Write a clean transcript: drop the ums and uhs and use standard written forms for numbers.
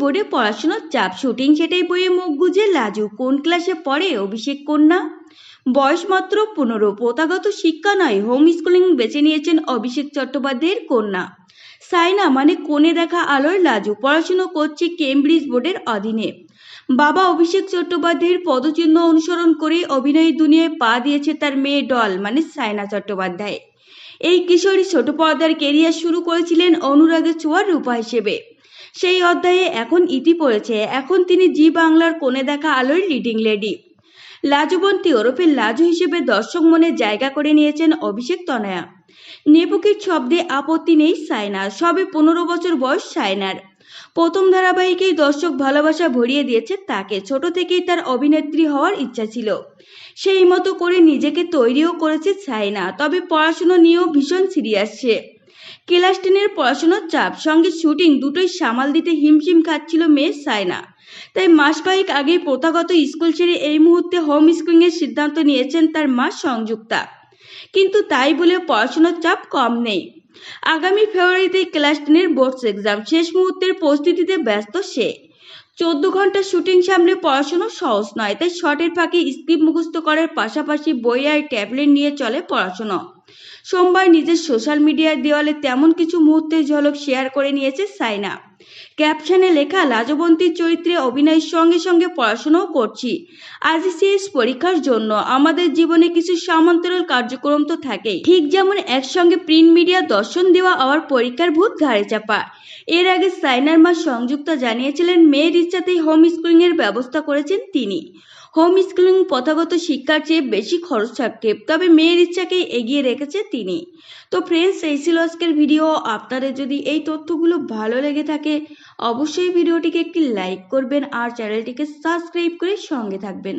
বোর্ডে পড়াশোনার চাপ, শুটিং সেটাই বইয়ে মুখ গুজে লাজু। কোন ক্লাসে পড়ে অভিষেক কন্যা? বয়স মাত্র 15, প্রথাগত শিক্ষা নয়, হোম স্কুলিং বেছে নিয়েছেন অভিষেক চট্টোপাধ্যায়ের কন্যা। সাইনা মানে কোণে দেখা আলোর লাজু, পড়াশুনো করছে কেমব্রিজ বোর্ডের অধীনে। বাবা অভিষেক চট্টোপাধ্যায়ের পদচিহ্ন অনুসরণ করে অভিনয় দুনিয়ায় পা দিয়েছে তার মেয়ে ডল মানে সাইনা চট্টোপাধ্যায়। এই কিশোরী ছোট পর্দার কেরিয়ার শুরু করেছিলেন অনুরাগের ছোঁয়ার রূপা হিসেবে। সেই অধ্যায়ে এখন ইতি পড়েছে। এখন তিনি জি বাংলার কোণে দেখা আলোর লিডিং লেডি। লাজুবন্তী ওরফে লাজু হিসেবে দর্শক মনে জায়গা করে নিয়েছেন অভিষেক তনয়া। নেপুকির শব্দে আপত্তি নেই সাইনার। সবে 15 বছর বয়স সাইনার। প্রথম ধারাবাহিকেই দর্শক ভালোবাসা ভরিয়ে দিয়েছে তাকে। ছোট থেকেই তার অভিনেত্রী হওয়ার ইচ্ছা ছিল, সেই মতো করে নিজেকে তৈরিও করেছে সাইনা। তবে পড়াশুনো নিয়েও ভীষণ সিরিয়াস সে। ক্লাস 10-এর পড়াশোনার চাপ সঙ্গে শুটিং দুটোই সামাল দিতে হিমশিম খাচ্ছিল মেয়ে সাইনা। তাই মাস কয়েক আগেই প্রথাগত স্কুল ছেড়ে এই মুহূর্তে হোম স্কুলিংয়ের সিদ্ধান্ত নিয়েছেন তার মা সংযুক্তা। কিন্তু তাই বলে পড়াশোনার চাপ কম নেই। আগামী ফেব্রুয়ারিতে ক্লাস 10-এর বোর্ডস এক্সাম, শেষ মুহূর্তের প্রস্তুতিতে ব্যস্ত সে। 14 ঘন্টা শুটিং সামনে পড়াশোনা সহজ নয়, তাই শটের ফাঁকে স্ক্রিপ্ট মুখস্থ করার পাশাপাশি বই আর ট্যাবলেট নিয়ে চলে পড়াশোনা। সোমবার নিজের সোশ্যাল মিডিয়ার দেওয়ালে তেমন কিছু মুহূর্তের ঝলক শেয়ার করে নিয়েছে সাইনা। ক্যাপশনে লেখা, লাজবন্তীর চরিত্রে অভিনয়ের সঙ্গে সঙ্গে পড়াশোনাও করছি। আইসিএস পরীক্ষার জন্য আমাদের জীবনে কিছু সমান্তরাল কার্যক্রম তো থাকেই, ঠিক যেমন একসঙ্গে প্রিন্ট মিডিয়া, দর্শন দেওয়া, আবার পরীক্ষার ভূত ঘাড়ে চাপা। এর আগে সাইনার মা সংযুক্তা জানিয়েছিলেন মেয়ের ইচ্ছাতেই হোম স্কুলিং এর ব্যবস্থা করেছেন তিনি। হোম স্কুলিং প্রথাগত শিক্ষার চেয়ে বেশি খরচ থাকে, তবে মেয়ের ইচ্ছাকেই এগিয়ে রেখেছে তিনি। তো ফ্রেন্ডস, এই ছিল আজকের ভিডিও। আপনাদের যদি এই তথ্যগুলো ভালো লেগে থাকে অবশ্যই ভিডিওটিকে একটি লাইক করবেন আর চ্যানেলটিকে সাবস্ক্রাইব করে সঙ্গে থাকবেন।